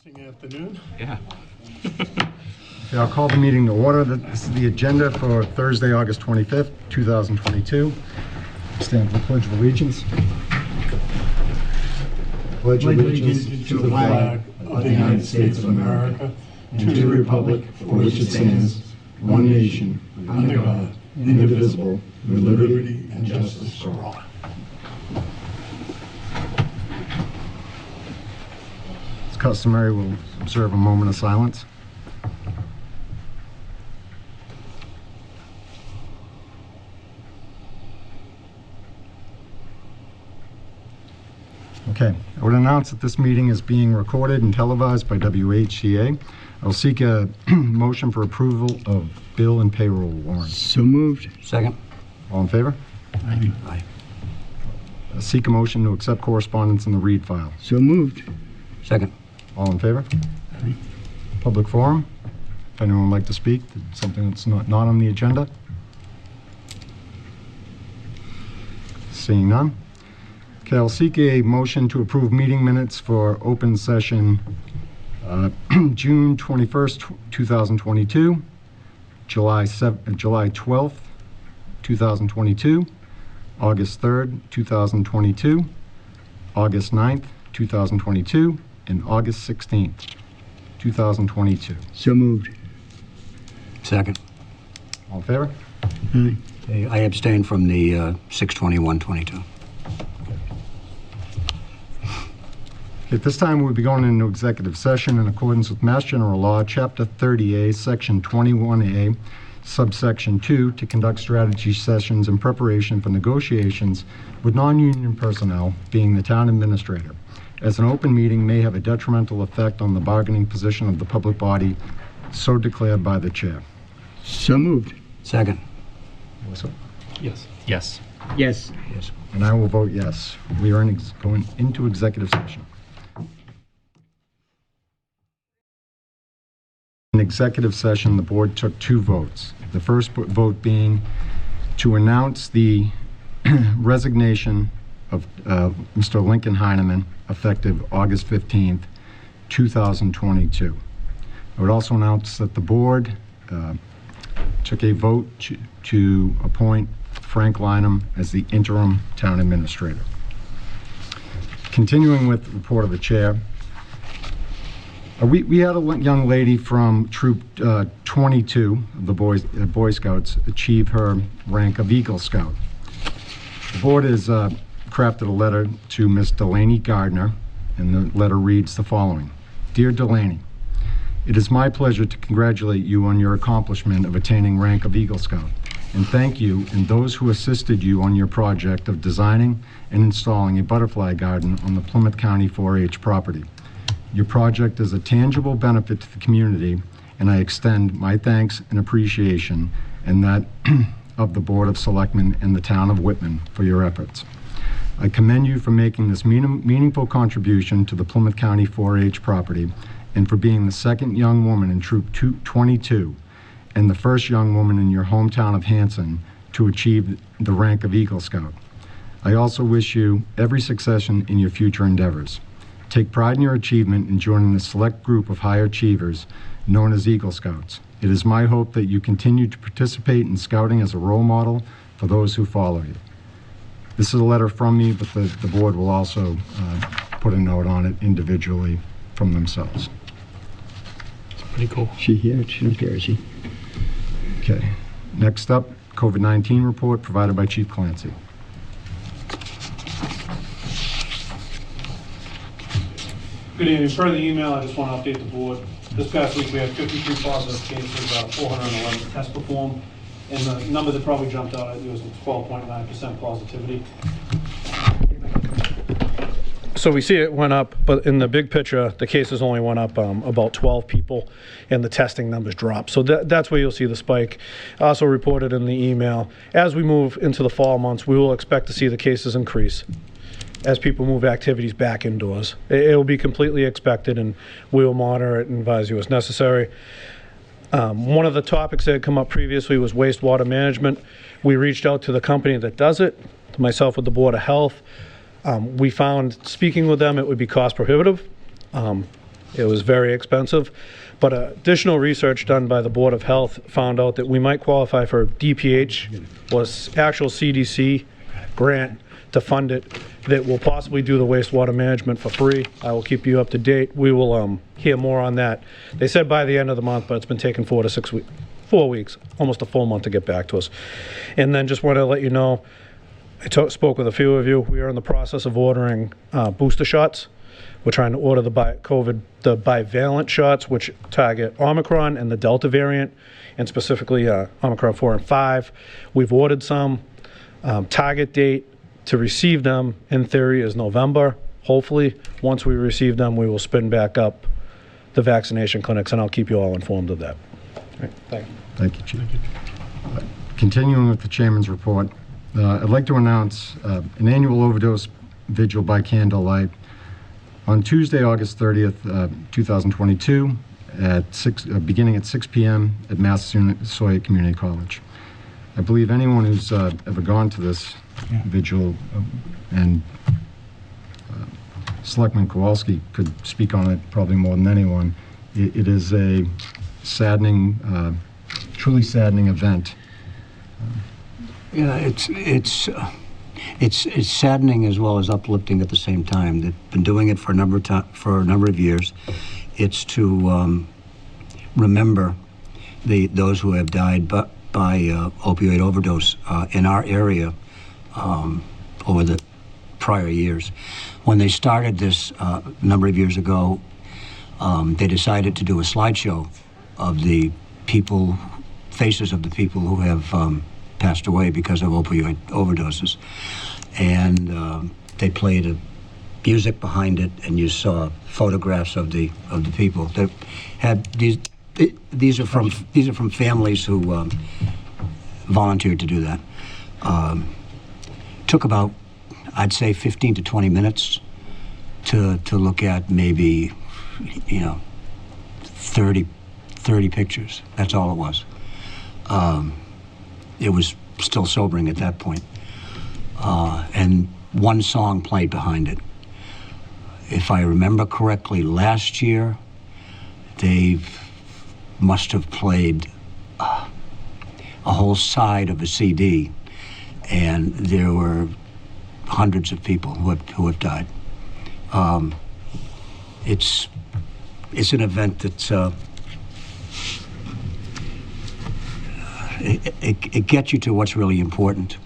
Interesting afternoon. Yeah. Okay, I'll call the meeting to order. This is the agenda for Thursday, August 25th, 2022. Stand for the Pledge of Allegiance. Pledge allegiance to the flag of the United States of America and to the republic for which it stands, one nation, under God, indivisible, with liberty and justice for all. As customary, we'll observe a moment of silence. Okay, I would announce that this meeting is being recorded and televised by WHCA. I'll seek a motion for approval of bill and payroll warrants. So moved. Second. All in favor? Aye. Aye. I seek a motion to accept correspondence in the read file. So moved. Second. All in favor? Aye. Public forum. If anyone would like to speak, something that's not on the agenda. Seeing none. Okay, I'll seek a motion to approve meeting minutes for open session June 21st, 2022, July 12th, 2022, August 3rd, 2022, August 9th, 2022, and August 16th, 2022. So moved. Second. All in favor? Aye. Okay, I abstain from the 6/21/22. At this time, we'll be going into executive session in accordance with Mass General Law, Chapter 30A, Section 21A, Subsection 2, to conduct strategy sessions in preparation for negotiations with non-union personnel, being the town administrator, as an open meeting may have a detrimental effect on the bargaining position of the public body, so declared by the chair. So moved. Second. Yes. Yes. Yes. And I will vote yes. We are going into executive session. In executive session, the board took two votes. The first vote being to announce the resignation of Mr. Lincoln Heineman, effective August 15th, 2022. I would also announce that the board took a vote to appoint Frank Lynham as the interim town administrator. Continuing with the report of the chair, we had a young lady from Troop 22 of the Boy Scouts achieve her rank of Eagle Scout. The board has crafted a letter to Miss Delaney Gardner, and the letter reads the following. Dear Delaney, it is my pleasure to congratulate you on your accomplishment of attaining rank of Eagle Scout, and thank you and those who assisted you on your project of designing and installing a butterfly garden on the Plymouth County 4-H property. Your project is a tangible benefit to the community, and I extend my thanks and appreciation and that of the Board of Selectmen and the town of Whitman for your efforts. I commend you for making this meaningful contribution to the Plymouth County 4-H property and for being the second young woman in Troop 22 and the first young woman in your hometown of Hanson to achieve the rank of Eagle Scout. I also wish you every success in your future endeavors. Take pride in your achievement in joining the select group of high achievers known as Eagle Scouts. It is my hope that you continue to participate in scouting as a role model for those who follow you. This is a letter from me, but the board will also put a note on it individually from themselves. It's pretty cool. She here? She's not there, is she? Okay. Next up, COVID-19 report provided by Chief Clancy. Good evening. Per the email, I just want to update the board. This past week, we had 53 positive cases, 411 tests performed, and the number that probably jumped out at you was the 12.9% positivity. So we see it went up, but in the big picture, the cases only went up about 12 people, and the testing numbers dropped. So that's where you'll see the spike. Also reported in the email, as we move into the fall months, we will expect to see the cases increase as people move activities back indoors. It will be completely expected, and we will monitor it and advise you as necessary. One of the topics that had come up previously was wastewater management. We reached out to the company that does it, to myself with the Board of Health. We found, speaking with them, it would be cost prohibitive. It was very expensive, but additional research done by the Board of Health found out that we might qualify for DPH, was actual CDC grant to fund it, that will possibly do the wastewater management for free. I will keep you up to date. We will hear more on that. They said by the end of the month, but it's been taking 4 to 6 weeks, 4 weeks, almost a full month to get back to us. And then just want to let you know, I spoke with a few of you. We are in the process of ordering booster shots. We're trying to order the bivalent shots, which target Omicron and the Delta variant, and specifically Omicron 4 and 5. We've ordered some. Target date to receive them, in theory, is November. Hopefully, once we receive them, we will spin back up the vaccination clinics, and I'll keep you all informed of that. All right, thank you. Thank you, Chief. Continuing with the Chairman's report, I'd like to announce an annual overdose vigil by Candlelight on Tuesday, August 30th, 2022, beginning at 6 p.m. at Massasoit Community College. I believe anyone who's ever gone to this vigil and Selectman Kowalski could speak on it probably more than anyone. It is a saddening, truly saddening event. Yeah, it's saddening as well as uplifting at the same time. They've been doing it for a number of years. It's to remember those who have died by opioid overdose in our area over the prior years. When they started this a number of years ago, they decided to do a slideshow of the faces of the people who have passed away because of opioid overdoses. And they played music behind it, and you saw photographs of the people. That had these are from families who volunteered to do that. Took about, I'd say, 15 to 20 minutes to look at maybe, 30 pictures. That's all it was. It was still sobering at that point. And one song played behind it. If I remember correctly, last year, they must have played a whole side of a CD, and there were hundreds of people who have died. It's an event that's it gets you to what's really important.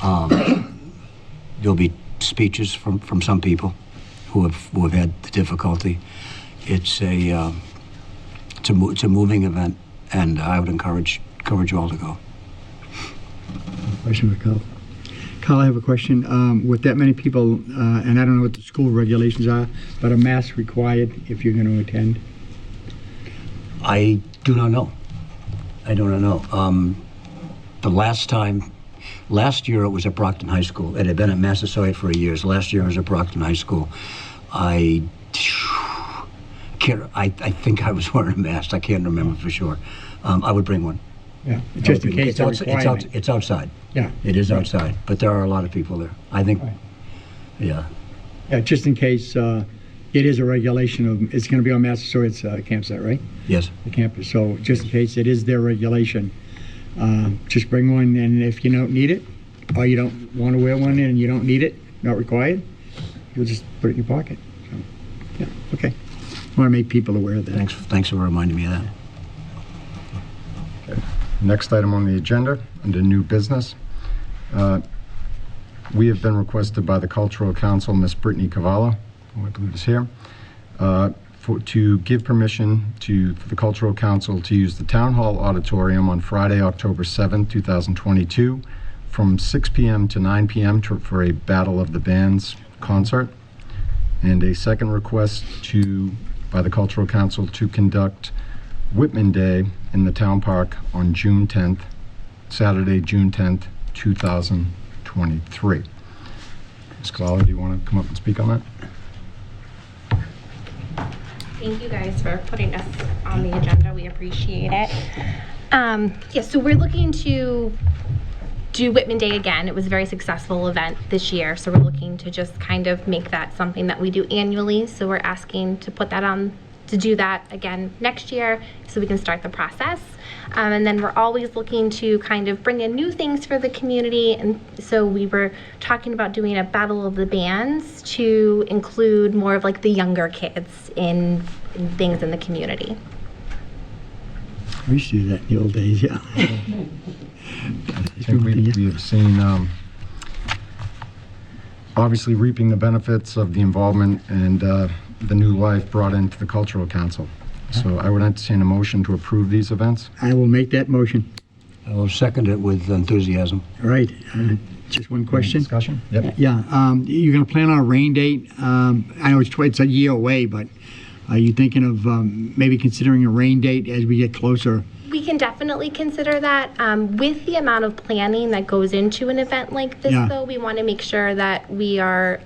There'll be speeches from some people who have had the difficulty. It's a moving event, and I would encourage you all to go. Question for Carl. Carl, I have a question. With that many people, and I don't know what the school regulations are, but a mask required if you're going to attend? I do not know. I do not know. The last year it was at Brockton High School. It had been at Massasoit for years. Last year it was at Brockton High School. I think I was wearing a mask. I can't remember for sure. I would bring one. Yeah, just in case It's outside. Yeah. It is outside, but there are a lot of people there. I think, Right. yeah. Yeah, just in case it is a regulation of, it's going to be on Massasoit's campsite, right? Yes. The campus. So just in case it is their regulation, just bring one, and if you don't need it, or you don't want to wear one and you don't need it, not required, you'll just put it in your pocket. So, yeah, okay. I want to make people aware of that. Thanks for reminding me of that. Next item on the agenda, under new business. We have been requested by the Cultural Council, Miss Brittany Cavallo, who I believe is here, to give permission for the Cultural Council to use the Town Hall Auditorium on Friday, October 7th, 2022, from 6 p.m. to 9 p.m. for a Battle of the Bands concert. And a second request by the Cultural Council to conduct Whitman Day in the Town Park on June 10th, Saturday, June 10th, 2023. Ms. Cavallo, do you want to come up and speak on that? Thank you guys for putting us on the agenda. We appreciate it. Yeah, so we're looking to do Whitman Day again. It was a very successful event this year, so we're looking to just kind of make that something that we do annually. So we're asking to put that on, to do that again next year so we can start the process. And then we're always looking to kind of bring in new things for the community. And so we were talking about doing a battle of the bands to include more of like the younger kids in things in the community. We used to do that in the old days, yeah. I think we have seen, obviously reaping the benefits of the involvement and the new life brought into the Cultural Council. So I would entertain a motion to approve these events. I will make that motion. I will second it with enthusiasm. All right, just one question. Discussion? Yep. Yeah, you're gonna plan on a rain date? I know it's a year away, but are you thinking of maybe considering a rain date as we get closer? We can definitely consider that. With the amount of planning that goes into an event like this, Yeah. though, we want to make sure that we are,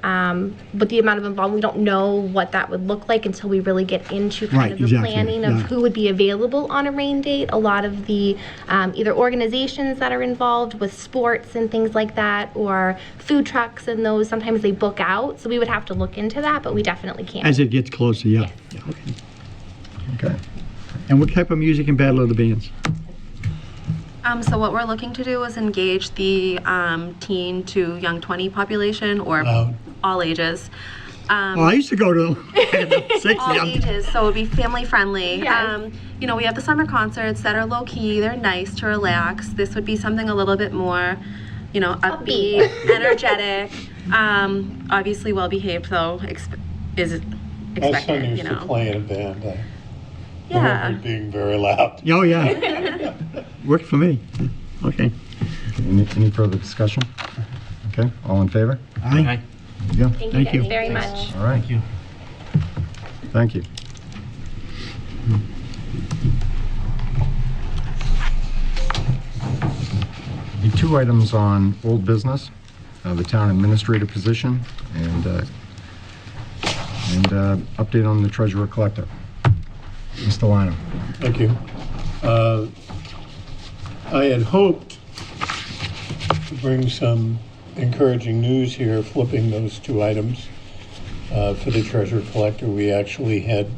with the amount of involvement, we don't know what that would look like until we really get into kind Right, of the exactly, planning of yeah. who would be available on a rain date. A lot of the either organizations that are involved with sports and things like that, or food trucks and those, sometimes they book out. So we would have to look into that, but we definitely can. As it gets closer, yeah. Yes. Yeah, okay. Okay. And what type of music and battle of the bands? So what we're looking to do is engage the teen to young 20 population, or Loud. all ages. Well, I used to go to them. 60. All ages, so it would be family friendly. Yes. You know, we have the summer concerts that are low key, they're nice to relax. This would be something a little bit more, you know, upbeat, energetic, obviously well behaved though, is My son expected, used you to know. play in a band. I Yeah. remember being very loud. Oh, yeah. Worked for me. Okay. Any further discussion? Okay, all in favor? Aye. There you go. Thank Thank you you. guys very much. All right. Thank you. Thank you. The two items on old business, the town administrator position and update on the treasurer collector. Mr. Lino. Thank you. I had hoped to bring some encouraging news here, flipping those two items. For the treasurer collector, we actually had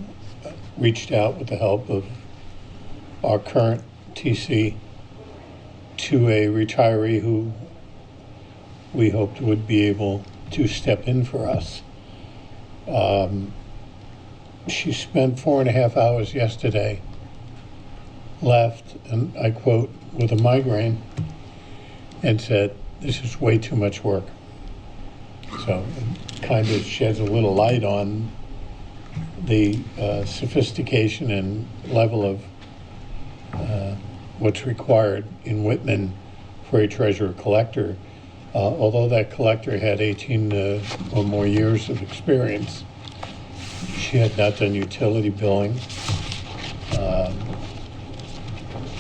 reached out with the help of our current TC to a retiree who we hoped would be able to step in for us. She spent 4.5 hours yesterday, left, and I quote, with a migraine, and said, "This is way too much work." So it kind of sheds a little light on the sophistication and level of what's required in Whitman for a treasurer collector. Although that collector had 18 or more years of experience, she had not done utility billing,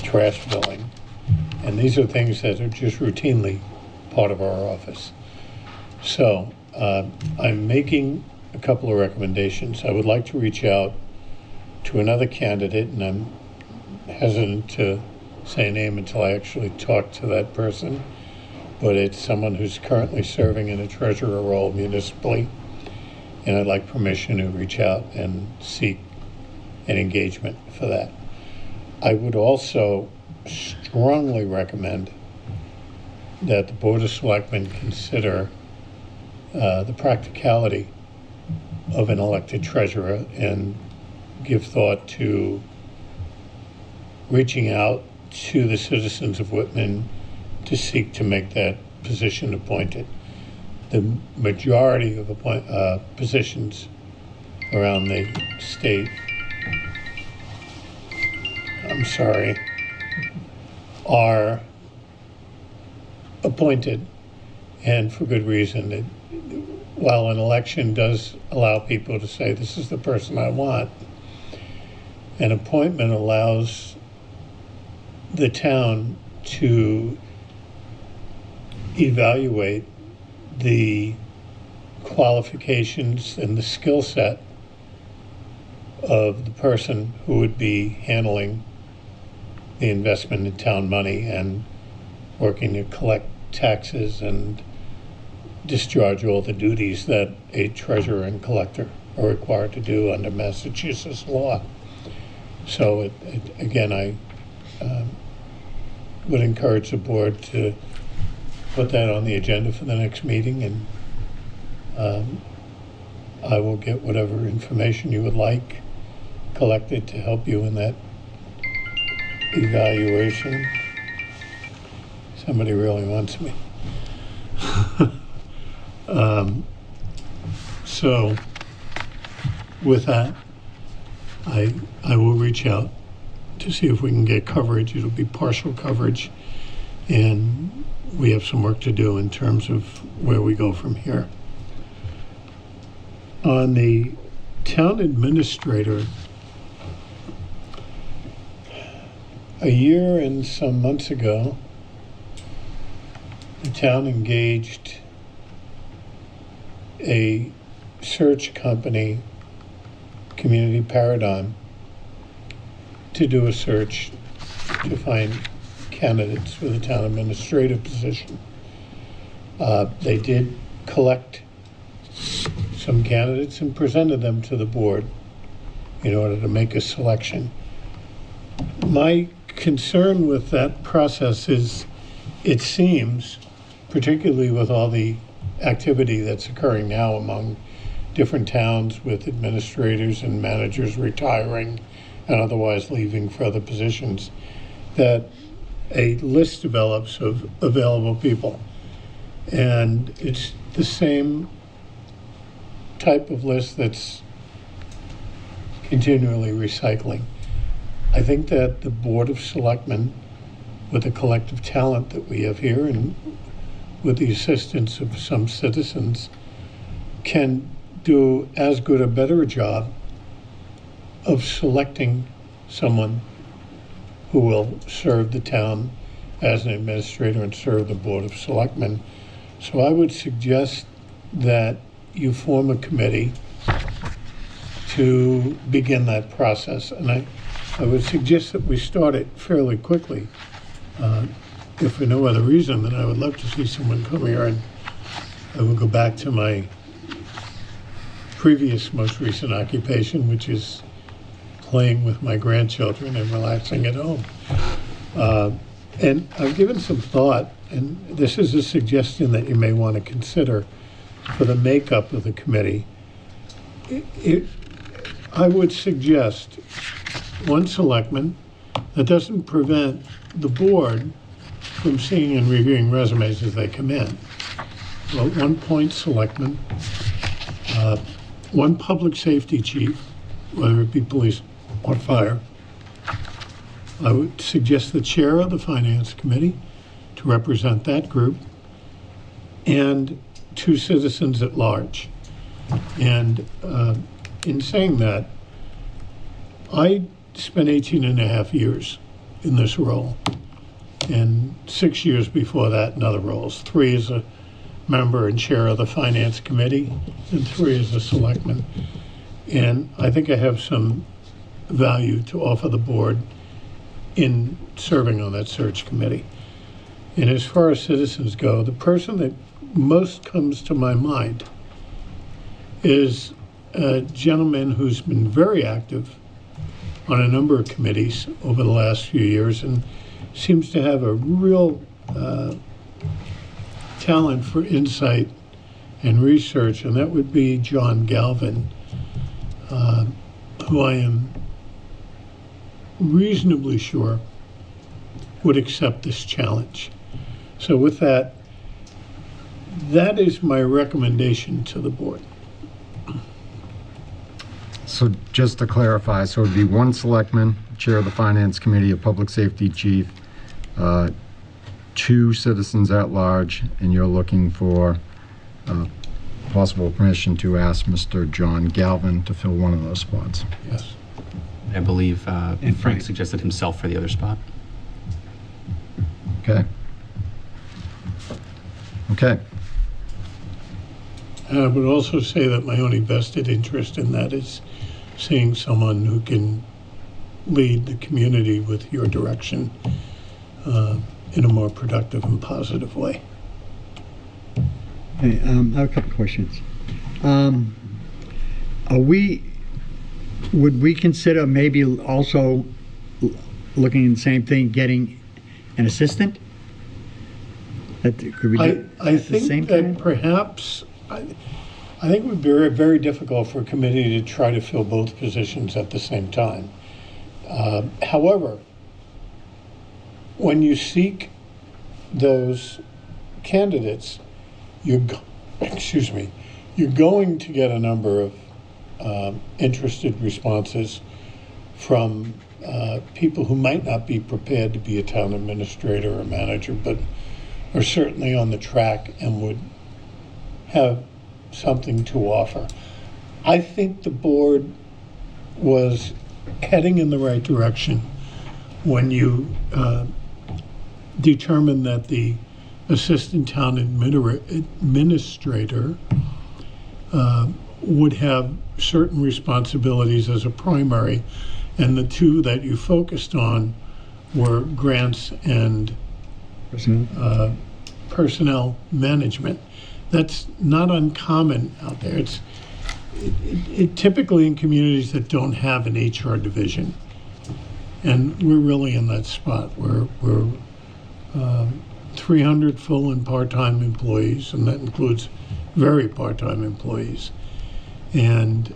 trash billing, and these are things that are just routinely part of our office. So I'm making a couple of recommendations. I would like to reach out to another candidate, and I'm hesitant to say a name until I actually talk to that person, but it's someone who's currently serving in a treasurer role municipally, and I'd like permission to reach out and seek an engagement for that. I would also strongly recommend that the Board of Selectmen consider the practicality of an elected treasurer and give thought to reaching out to the citizens of Whitman to seek to make that position appointed. The majority of positions around the state, are appointed, and for good reason. While an election does allow people to say, "This is the person I want," an appointment allows the town to evaluate the qualifications and the skill set of the person who would be handling the investment in town money and working to collect taxes and discharge all the duties that a treasurer and collector are required to do under Massachusetts law. So again, I would encourage the board to put that on the agenda for the next meeting, and I will get whatever information you would like collected to help you in that evaluation. Somebody really wants me. So with that, I will reach out to see if we can get coverage. It'll be partial coverage, and we have some work to do in terms of where we go from here. On the town administrator, a year and some months ago, the town engaged a search company, Community Paradigm, to do a search to find candidates for the town administrative position. They did collect some candidates and presented them to the board in order to make a selection. My concern with that process is it seems, particularly with all the activity that's occurring now among different towns with administrators and managers retiring and otherwise leaving for other positions, that a list develops of available people. And it's the same type of list that's continually recycling. I think that the Board of Selectmen, with the collective talent that we have here and with the assistance of some citizens, can do as good or better a job of selecting someone who will serve the town as an administrator and serve the Board of Selectmen. So I would suggest that you form a committee to begin that process. And I would suggest that we start it fairly quickly. If for no other reason, then I would love to see someone come here, and I will go back to my previous most recent occupation, which is playing with my grandchildren and relaxing at home. And I've given some thought, and this is a suggestion that you may want to consider for the makeup of the committee. I would suggest one selectman. That doesn't prevent the board from seeing and reviewing resumes as they come in. Well, 1 point selectman, 1 public safety chief, whether it be police or fire. I would suggest the chair of the finance committee to represent that group, and 2 citizens at large. And in saying that, I spent 18 and a half years in this role, and 6 years before that in other roles, 3 as a member and chair of the finance committee, and 3 as a selectman. And I think I have some value to offer the board in serving on that search committee. And as far as citizens go, the person that most comes to my mind is a gentleman who's been very active on a number of committees over the last few years and seems to have a real talent for insight and research, and that would be John Galvin, who I am reasonably sure would accept this challenge. So with that, that is my recommendation to the board. So just to clarify, so it'd be 1 selectman, chair of the finance committee, a public safety chief, 2 citizens at large, and you're looking for possible permission to ask Mr. John Galvin to fill one of those spots. Yes. I believe Frank suggested himself for the other spot. Okay. Okay. And I would also say that my only vested interest in that is seeing someone who can lead the community with your direction in a more productive and positive way. Hey, I have a couple questions. Would we consider maybe also looking at the same thing, getting an assistant? Could we do I at the same think that time? perhaps, I think it would be very, very difficult for a committee to try to fill both positions at the same time. However, when you seek those candidates, excuse me, you're going to get a number of interested responses from people who might not be prepared to be a town administrator or manager, but are certainly on the track and would have something to offer. I think the board was heading in the right direction when you determined that the assistant town administrator would have certain responsibilities as a primary, and the two that you focused on were grants and personnel management. That's not uncommon out there. It typically in communities that don't have an HR division, and we're really in that spot where we're 300 full and part-time employees, and that includes very part-time employees. And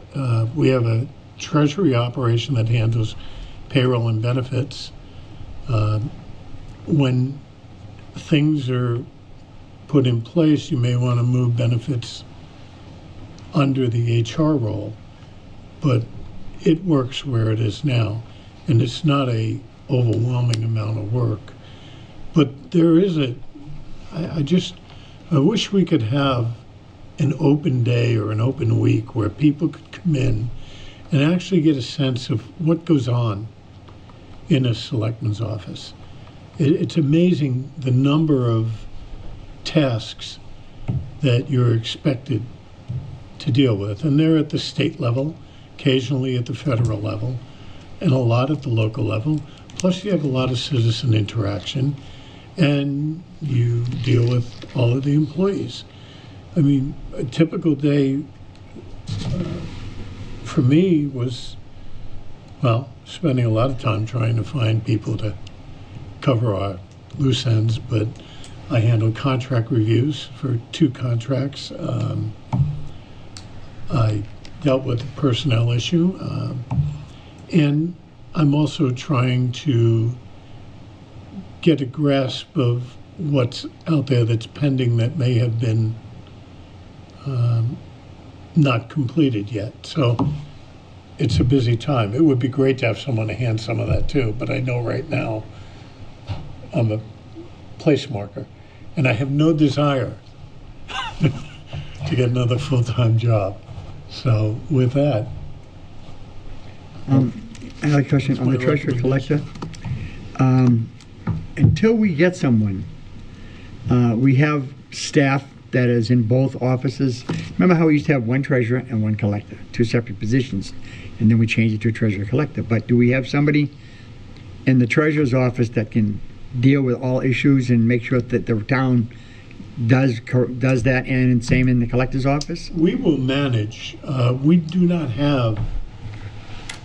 we have a treasury operation that handles payroll and benefits. When things are put in place, you may want to move benefits under the HR role, but it works where it is now, and it's not a overwhelming amount of work. But there is I wish we could have an open day or an open week where people could come in and actually get a sense of what goes on in a selectman's office. It's amazing the number of tasks that you're expected to deal with. And they're at the state level, occasionally at the federal level, and a lot at the local level. Plus you have a lot of citizen interaction, and you deal with all of the employees. I mean, a typical day for me was, well, spending a lot of time trying to find people to cover our loose ends, but I handled contract reviews for 2 contracts. I dealt with the personnel issue, and I'm also trying to get a grasp of what's out there that's pending that may have been not completed yet. So it's a busy time. It would be great to have someone to hand some of that to, but I know right now I'm a place marker, and I have no desire to get another full-time job. So with that, I have a question on the treasurer collector. Until we get someone, we have staff that is in both offices. Remember how we used to have one treasurer and one collector, 2 separate positions, and then we changed it to a treasurer collector. But do we have somebody in the treasurer's office that can deal with all issues and make sure that the town does that, and same in the collector's office? we will manage. We do not have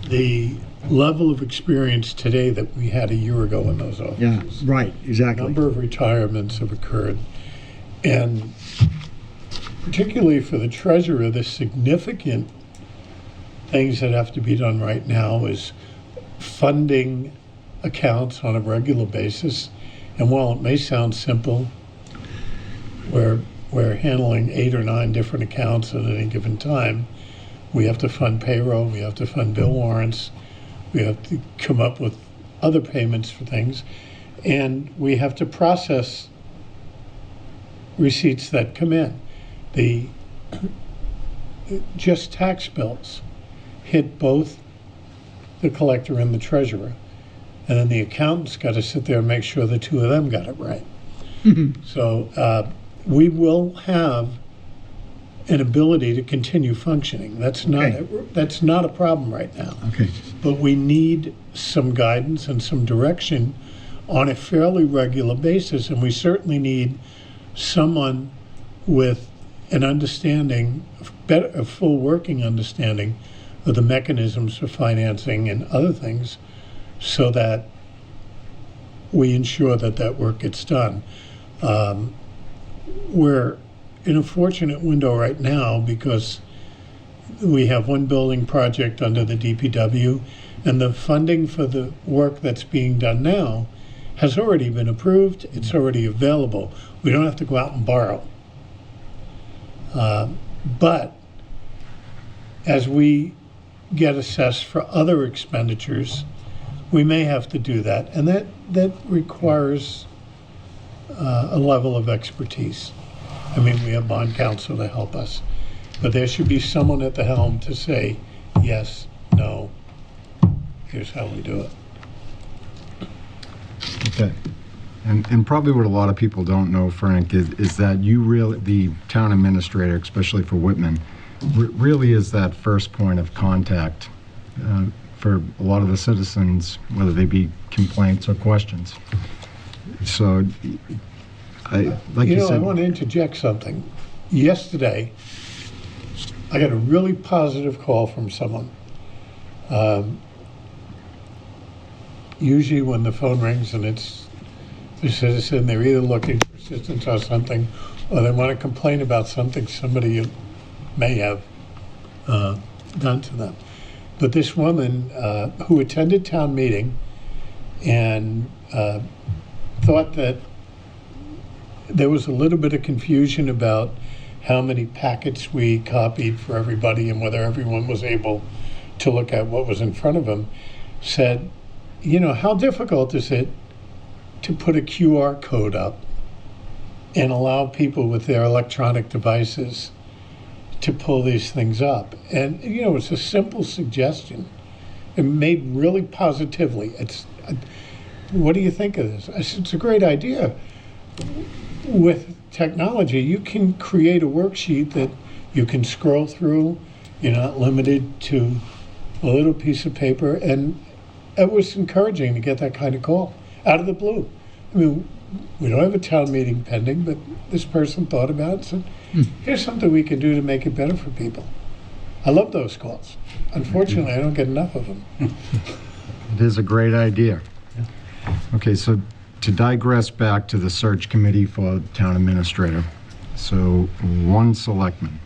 the level of experience today that we had a year ago in those offices. Yeah, right, A exactly. number of retirements have occurred, and particularly for the treasurer, the significant things that have to be done right now is funding accounts on a regular basis. And while it may sound simple, we're handling 8 or 9 different accounts at any given time. We have to fund payroll, we have to fund bill warrants, we have to come up with other payments for things, and we have to process receipts that come in. Just tax bills hit both the collector and the treasurer, and then the accountant's got to sit there and make sure the 2 of them got it right. So we will have an ability to continue functioning. That's not a problem right now. Okay. But we need some guidance and some direction on a fairly regular basis, and we certainly need someone with an understanding, a full working understanding of the mechanisms for financing and other things, so that we ensure that that work gets done. We're in a fortunate window right now because we have one building project under the DPW, and the funding for the work that's being done now has already been approved. It's already available. We don't have to go out and borrow. But as we get assessed for other expenditures, we may have to do that, and that requires a level of expertise. I mean, we have bond counsel to help us, but there should be someone at the helm to say, yes, no, here's how we do it. Okay. And probably what a lot of people don't know, Frank, is that you really, the town administrator, especially for Whitman, really is that first point of contact for a lot of the citizens, whether they be complaints or questions. So, like you said, I want to interject something. Yesterday, I got a really positive call from someone. Usually when the phone rings and it's a citizen, they're either looking for assistance on something, or they want to complain about something somebody may have done to them. But this woman who attended town meeting and thought that there was a little bit of confusion about how many packets we copied for everybody and whether everyone was able to look at what was in front of them, said, how difficult is it to put a QR code up and allow people with their electronic devices to pull these things up? And, it's a simple suggestion and made really positively. What do you think of this? I said, it's a great idea. With technology, you can create a worksheet that you can scroll through. You're not limited to a little piece of paper. And it was encouraging to get that kind of call out of the blue. I mean, we don't have a town meeting pending, but this person thought about it and said, here's something we can do to make it better for people. I love those calls. Unfortunately, I don't get enough of them. it is a great idea. Okay, so to digress back to the search committee for town administrator. So one selectman.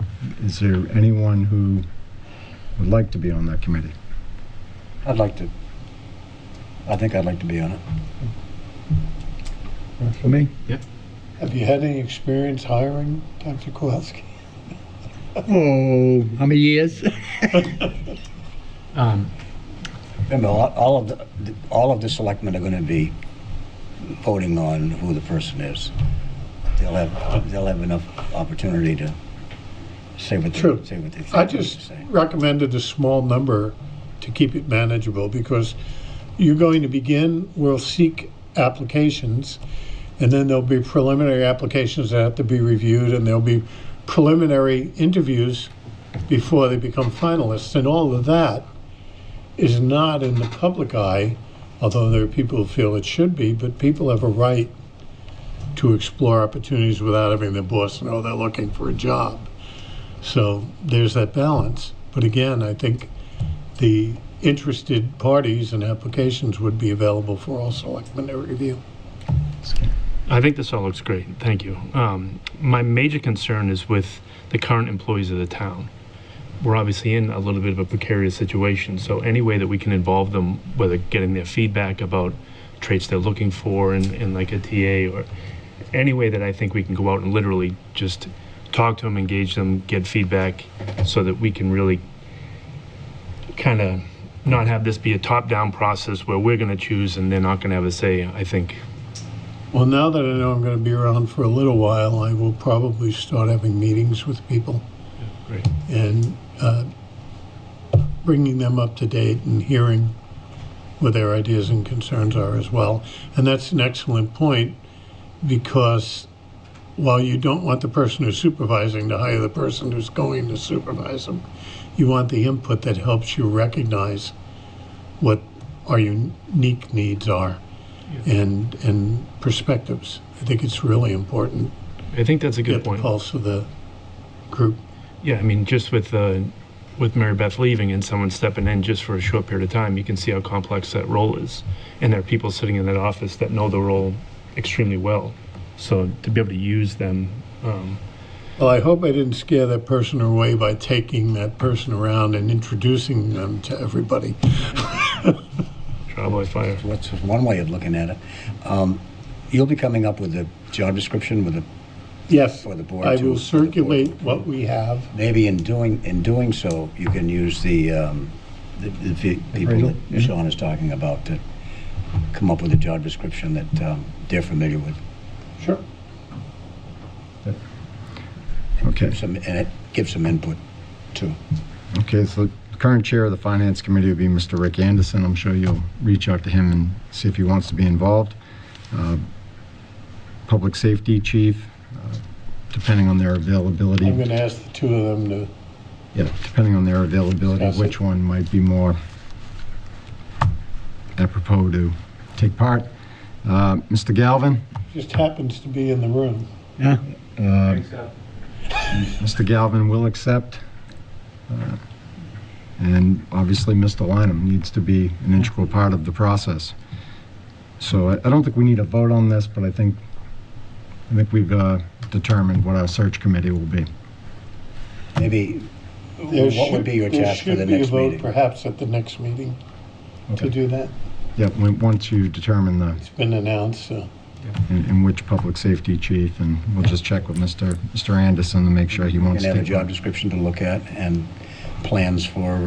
Is there anyone who would like to be on that committee? I think I'd like to be on it. For me? Have you had any experience hiring Dr. Kowalski? Oh, how many years? Remember, all of the selectmen are going to be voting on who the person is. They'll have enough opportunity to say what they True. say what they think. I they need just to say. recommended a small number to keep it manageable, because you're going to begin, we'll seek applications, and then there'll be preliminary applications that have to be reviewed, and there'll be preliminary interviews before they become finalists. And all of that is not in the public eye, although there are people who feel it should be, but people have a right to explore opportunities without having their boss know they're looking for a job. So there's that balance. But again, I think the interested parties and applications would be available for all selectmen to review. I think this all looks great. Thank you. My major concern is with the current employees of the town. We're obviously in a little bit of a precarious situation, so any way that we can involve them, whether getting their feedback about traits they're looking for in like a TA, or any way that I think we can go out and literally just talk to them, engage them, get feedback, so that we can really kind of not have this be a top-down process where we're going to choose and they're not going to have a say, I think. Well, now that I know I'm going to be around for a little while, I will probably start having meetings with people. Great. And bringing them up to date and hearing what their ideas and concerns are as well. And that's an excellent point, because while you don't want the person who's supervising to hire the person who's going to supervise them, you want the input that helps you recognize what our unique needs are and perspectives. I think it's really important I think that's a to good get the point. pulse of the group. Yeah, I mean, just with Mary Beth leaving and someone stepping in just for a short period of time, you can see how complex that role is. And there are people sitting in that office that know the role extremely well. So to be able to use them, Well, I hope I didn't scare that person away by taking that person around and introducing them to everybody. trial by fire. What's one way of looking at it? You'll be coming up with a job description with a, Yes, For the board I to- will for the board. circulate what we have. maybe in doing so, you can use the people Appraisal, that yeah. Sean is talking about to come up with a job description that they're familiar with. Sure. Okay. And it gives some input too. Okay, so the current chair of the Finance Committee would be Mr. Rick Anderson. I'm sure you'll reach out to him and see if he wants to be involved. Public Safety Chief, depending on their availability. I'm going to ask the two of them to, Yeah, depending on their availability, Discuss it. which one might be more apropos to take part. Mr. Galvin? just happens to be in the room. Yeah, Mr. Galvin will accept. And obviously, Mr. Lineham needs to be an integral part of the process. So I don't think we need a vote on this, but I think we've determined what our search committee will be. Maybe, There what would be your there task for the should be a next vote meeting? perhaps at the next meeting to Okay. do that. Yeah, once you determine It's been announced, so. in which public safety chief, and we'll just check with Mr. Anderson to make sure he wants And to. have a job description to look at and plans for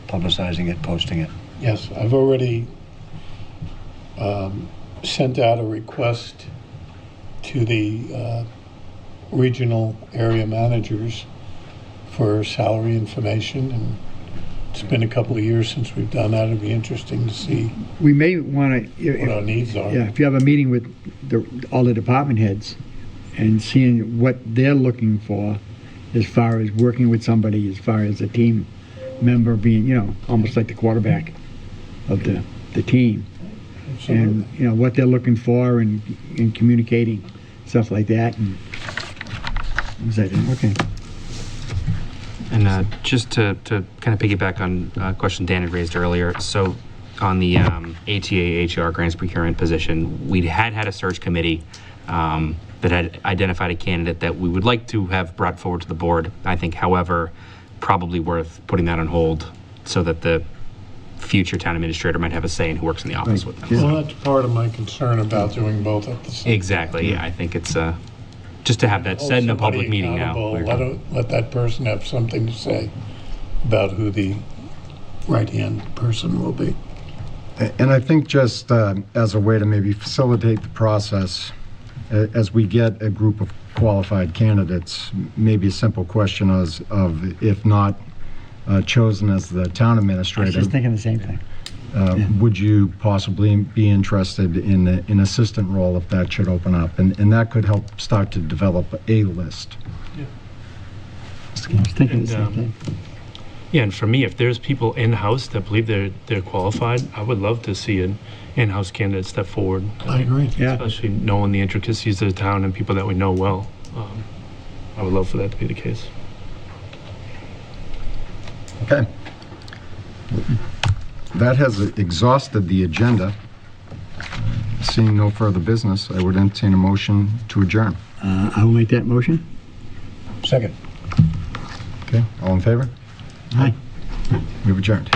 publicizing it, posting it. Yes, I've already sent out a request to the regional area managers for salary information, and it's been a couple of years since we've done that. It'd be interesting to see we may want what our to, needs are. yeah, if you have a meeting with all the department heads and seeing what they're looking for as far as working with somebody, as far as a team member being, almost like the quarterback of the team. And, what they're looking for and communicating, stuff like that. And is that it? Okay. And just to kind of piggyback on a question Dan had raised earlier, so on the ATA HR grants procurement position, we had a search committee that had identified a candidate that we would like to have brought forward to the board. I think, however, probably worth putting that on hold so that the future town administrator might have a say in who works in the office with them. Well, that's part of my concern about doing both at the same time. Exactly, yeah, I think it's just to have that Hold said in a somebody public meeting now. accountable, Let that person have something to say about who the right-hand person will be. And I think just as a way to maybe facilitate the process, as we get a group of qualified candidates, maybe a simple question of if not chosen as the town I was administrator, just thinking the same thing. would you possibly be interested in an assistant role if that should open up? And that could help start to develop a list. I was thinking the same And, thing. Yeah, and for me, if there's people in-house that believe they're qualified, I would love to see an in-house candidate step forward. I agree. Yeah. Especially knowing the intricacies of the town and people that we know well. I would love for that to be the case. Okay. That has exhausted the agenda. Seeing no further business, I would entertain a motion to adjourn. I will make that motion. Second. Okay, all in favor? Aye. We've adjourned.